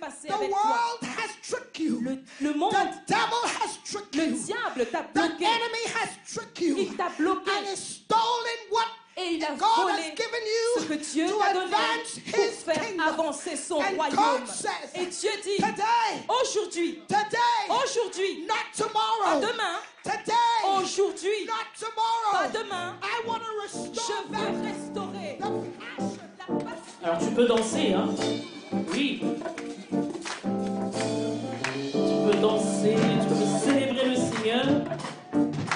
passé The avec toi. world has tricked you. Le monde, The devil has tricked le you. diable t'a The bloqué. enemy has tricked you. Il t'a bloqué. And has stolen what Et il a God volé has given ce you que Dieu to t'a donné advance pour his faire kingdom. avancer son And royaume. God says, Et Dieu dit, today, aujourd'hui, not pas tomorrow. demain, Today, aujourd'hui, not tomorrow. pas demain, I want to restore je veux restaurer the passion, the passion. Alors tu peux danser, hein? Oui. Tu peux danser, tu peux célébrer le Seigneur.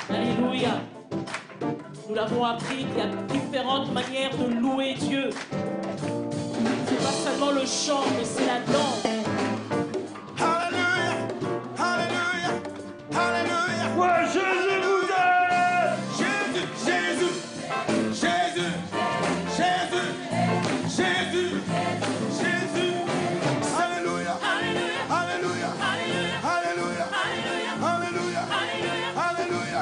Alléluia. Nous l'avons appris qu'il y a différentes manières de louer Dieu. C'est pas seulement le chant, mais c'est la danse. Hallelujah, hallelujah, hallelujah. Ouais, Jésus vous aime! Jésus, Jésus, Jésus, Jésus, Jésus, Jésus. Alléluia, alléluia, alléluia, alléluia, alléluia, alléluia, alléluia.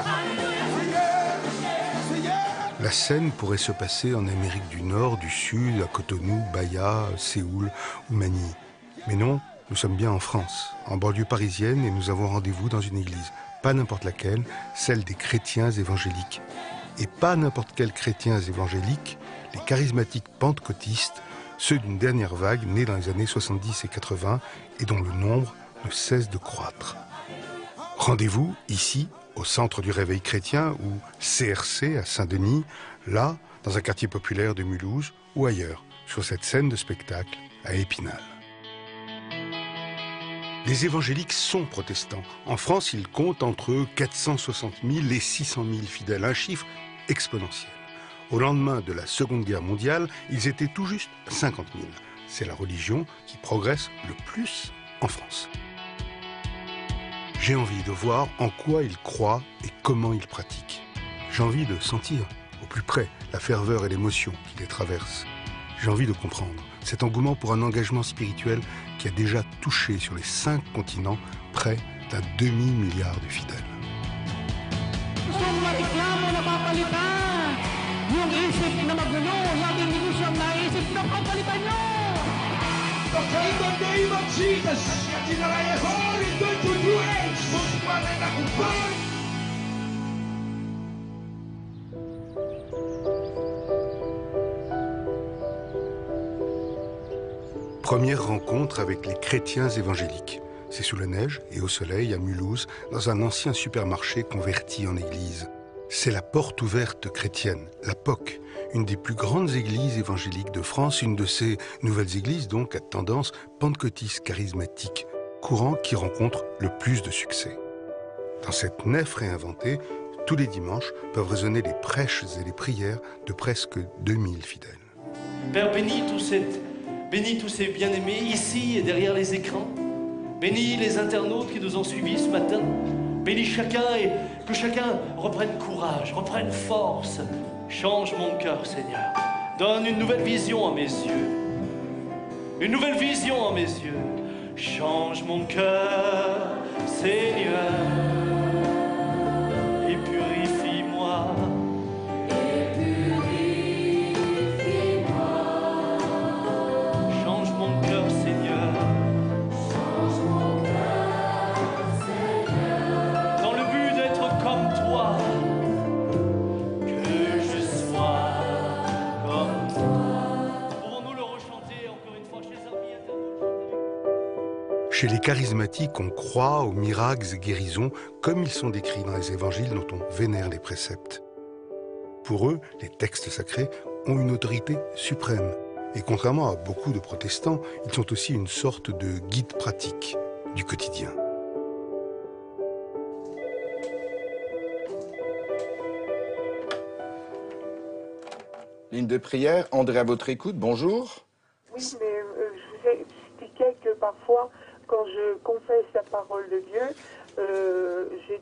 La scène pourrait se passer en Amérique du Nord, du Sud, à Cotonou, Bahia, Séoul ou Manille. Mais non, nous sommes bien en France, en banlieue parisienne, et nous avons rendez-vous dans une église. Pas n'importe laquelle, celle des chrétiens évangéliques. Et pas n'importe quels chrétiens évangéliques, les charismatiques pentecôtistes, ceux d'une dernière vague née dans les années 70 et 80 et dont le nombre ne cesse de croître. Rendez-vous ici, au centre du réveil chrétien, ou CRC à Saint-Denis, là, dans un quartier populaire de Mulhouse, ou ailleurs, sur cette scène de spectacle à Épinal. Les évangéliques sont protestants. En France, ils comptent entre 460 000 et 600 000 fidèles, un chiffre exponentiel. Au lendemain de la Seconde Guerre mondiale, ils étaient tout juste 50 000. C'est la religion qui progresse le plus en France. J'ai envie de voir en quoi ils croient et comment ils pratiquent. J'ai envie de sentir au plus près la ferveur et l'émotion qui les traversent. J'ai envie de comprendre cet engouement pour un engagement spirituel qui a déjà touché sur les 5 continents près d'un demi-milliard de fidèles. In the name of Jesus, all is going to do it. Première rencontre avec les chrétiens évangéliques. C'est sous la neige et au soleil à Mulhouse, dans un ancien supermarché converti en église. C'est la porte ouverte chrétienne, la POC, une des plus grandes églises évangéliques de France, une de ces nouvelles églises donc à tendance pentecôtiste charismatique, courant qui rencontre le plus de succès. Dans cette nef réinventée, tous les dimanches peuvent résonner les prêches et les prières de presque 2000 fidèles. Père, bénis tous ces bien-aimés ici et derrière les écrans. Bénis les internautes qui nous ont suivis ce matin. Bénis chacun et que chacun reprenne courage, reprenne force. Change mon cœur, Seigneur. Donne une nouvelle vision à mes yeux. Une nouvelle vision à mes yeux. Change mon cœur, Seigneur. Et purifie-moi. Change mon cœur, Seigneur. Dans le but d'être comme toi. Que je sois comme toi. Pouvons-nous le rechanter encore une fois, chers amis internautes? Chez les charismatiques, on croit aux miracles et guérisons comme ils sont décrits dans les évangiles dont on vénère les préceptes. Pour eux, les textes sacrés ont une autorité suprême. Et contrairement à beaucoup de protestants, ils sont aussi une sorte de guide pratique du quotidien. Ligne de prière, André à votre écoute, bonjour. Oui, mais je vous ai expliqué que parfois, quand je confesse la parole de Dieu, j'ai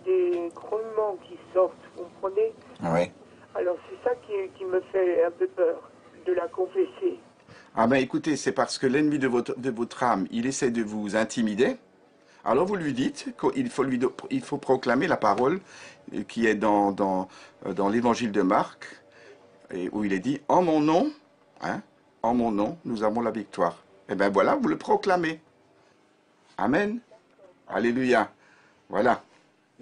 des grognements qui sortent, vous comprenez? Oui. Alors c'est ça qui me fait un peu peur, de la confesser. Ah ben écoutez, c'est parce que l'ennemi de votre âme, il essaie de vous intimider. Alors vous lui dites qu'il faut proclamer la parole qui est dans l'évangile de Marc, et où il est dit « En mon nom, hein, en mon nom, nous avons la victoire ». Et bien voilà, vous le proclamez. Amen. Alléluia. Voilà.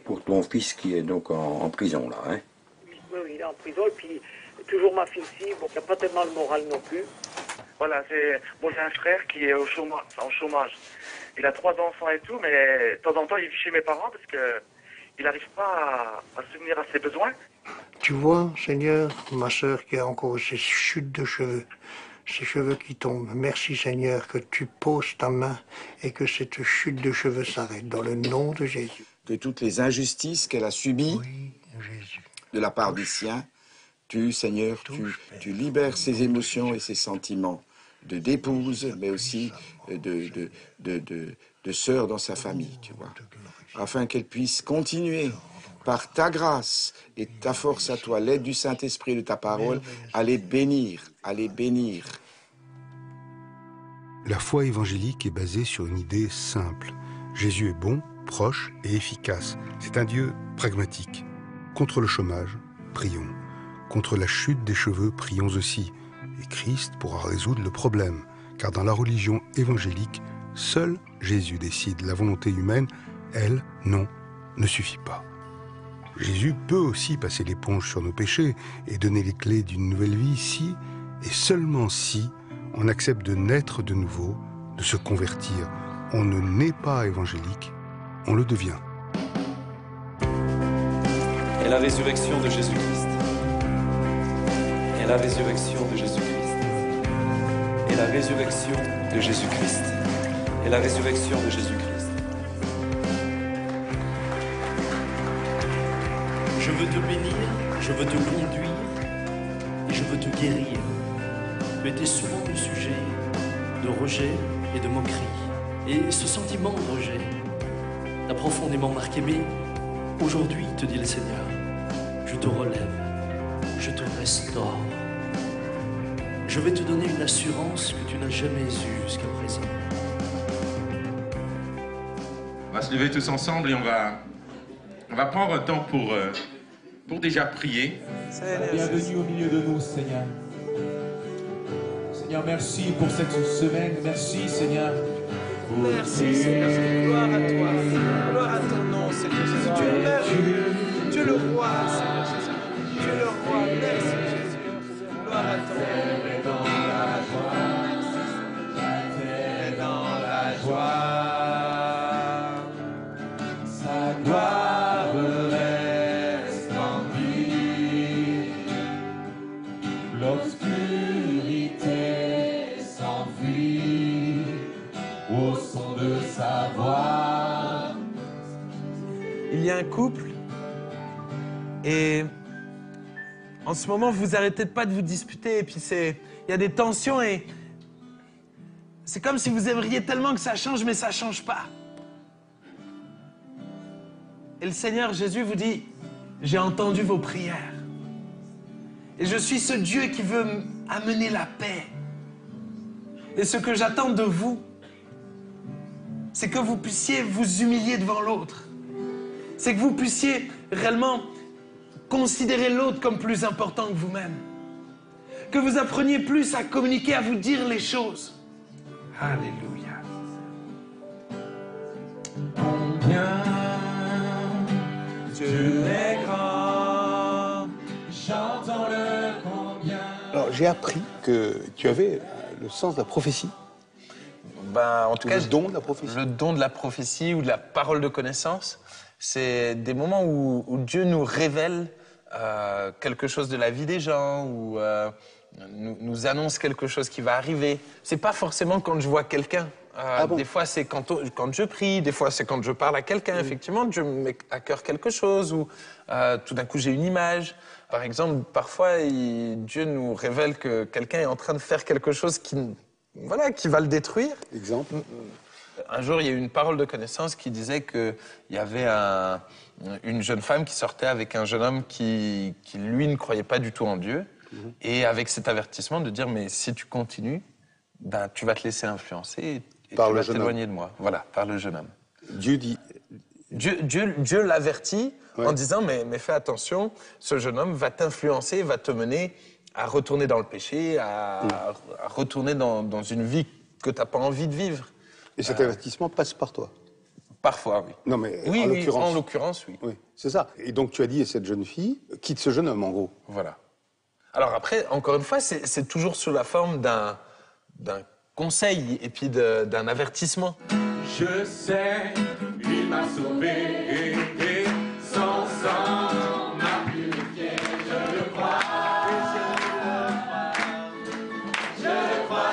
Pour ton fils qui est donc en prison, là, hein? Oui, il est en prison, et puis toujours ma fille aussi, bon, il n'a pas tellement le moral non plus. Voilà, j'ai un frère qui est au chômage. Il a 3 enfants et tout, mais de temps en temps, il vit chez mes parents parce qu'il n'arrive pas à subvenir à ses besoins. Tu vois, Seigneur, ma sœur qui a encore ces chutes de cheveux, ces cheveux qui tombent. Merci, Seigneur, que tu poses ta main et que cette chute de cheveux s'arrête dans le nom de Jésus. Que toutes les injustices qu'elle a subies de la part des siens, tu, Seigneur, tu libères ses émotions et ses sentiments de d'épouse, mais aussi de sœur dans sa famille, tu vois, afin qu'elle puisse continuer par ta grâce et ta force à toi, l'aide du Saint-Esprit et de ta parole, à les bénir, à les bénir. La foi évangélique est basée sur une idée simple. Jésus est bon, proche et efficace. C'est un Dieu pragmatique. Contre le chômage, prions. Contre la chute des cheveux, prions aussi. Et Christ pourra résoudre le problème, car dans la religion évangélique, seul Jésus décide. La volonté humaine, elle, non, ne suffit pas. Jésus peut aussi passer l'éponge sur nos péchés et donner les clés d'une nouvelle vie si, et seulement si, on accepte de naître de nouveau, de se convertir. On ne naît pas évangélique, on le devient. Et la résurrection de Jésus-Christ. Et la résurrection de Jésus-Christ. Et la résurrection de Jésus-Christ. Et la résurrection de Jésus-Christ. Je veux te bénir, je veux te conduire et je veux te guérir. Tu étais souvent le sujet de rejet et de moquerie. Et ce sentiment de rejet t'a profondément marqué. Mais aujourd'hui, te dit le Seigneur, je te relève, je te restaure. Je vais te donner une assurance que tu n'as jamais eue jusqu'à présent. On va se lever tous ensemble et on va prendre un temps pour déjà prier. Bienvenue au milieu de nous, Seigneur. Seigneur, merci pour cette semaine. Merci, Seigneur. Merci, Seigneur. Gloire à toi. Gloire à ton nom, Seigneur Jésus. Tu es merveilleux. Tu es le roi, Seigneur Jésus. Tu es le roi. Merci, Jésus. Gloire à ton nom. Gloire à toi. T'es dans la joie. Sa gloire reste en lui. L'obscurité s'enfuit au son de sa voix. Il y a un couple et en ce moment vous arrêtez pas de vous disputer et puis il y a des tensions et c'est comme si vous aimeriez tellement que ça change mais ça change pas. Et le Seigneur Jésus vous dit, j'ai entendu vos prières. Et je suis ce Dieu qui veut amener la paix. Et ce que j'attends de vous, c'est que vous puissiez vous humilier devant l'autre. C'est que vous puissiez réellement considérer l'autre comme plus important que vous-même. Que vous appreniez plus à communiquer, à vous dire les choses. Alléluia. Combien Dieu est grand, j'entends le combien. Alors, j'ai appris que tu avais le sens de la prophétie. Ben, en tout cas, le don de la prophétie. Le don de la prophétie ou de la parole de connaissance, c'est des moments où Dieu nous révèle quelque chose de la vie des gens, ou nous annonce quelque chose qui va arriver. C'est pas forcément quand je vois quelqu'un. Bon. Des fois, c'est quand je prie, des fois, c'est quand je parle à quelqu'un. Effectivement, Dieu me met à cœur quelque chose, ou tout d'un coup, j'ai une image. Par exemple, parfois, Dieu nous révèle que quelqu'un est en train de faire quelque chose qui va le détruire. Exemple. Un jour, il y a eu une parole de connaissance qui disait qu'il y avait une jeune femme qui sortait avec un jeune homme qui lui, ne croyait pas du tout en Dieu. Et avec cet avertissement de dire, mais si tu continues, ben, tu vas te laisser influencer et par tu le vas jeune t'éloigner homme. de moi. Voilà, par le jeune homme. Dieu dit... Dieu l'avertit en disant, mais fais attention, ce jeune homme va t'influencer, va te mener à retourner dans le péché, à retourner dans une vie que tu n'as pas envie de vivre. Et cet avertissement passe par toi? Parfois, oui. Non, mais oui, en l'occurrence, oui. Oui, c'est ça. Et donc tu as dit à cette jeune fille, quitte ce jeune homme, en gros. Voilà. Alors après, encore une fois, c'est toujours sous la forme d'un conseil et puis d'un avertissement. Je sais, il m'a sauvé, et son sang m'a purifié, je le crois, je le crois.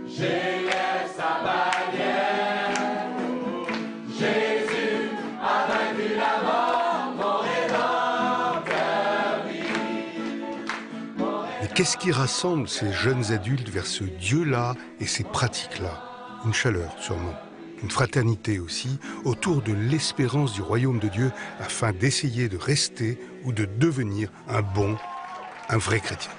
J'ai sa bannière, Jésus a vaincu la mort, mon rédempteur vit. Mais qu'est-ce qui rassemble ces jeunes adultes vers ce Dieu-là et ces pratiques-là? Une chaleur, sûrement. Une fraternité aussi, autour de l'espérance du royaume de Dieu, afin d'essayer de rester ou de devenir un vrai chrétien.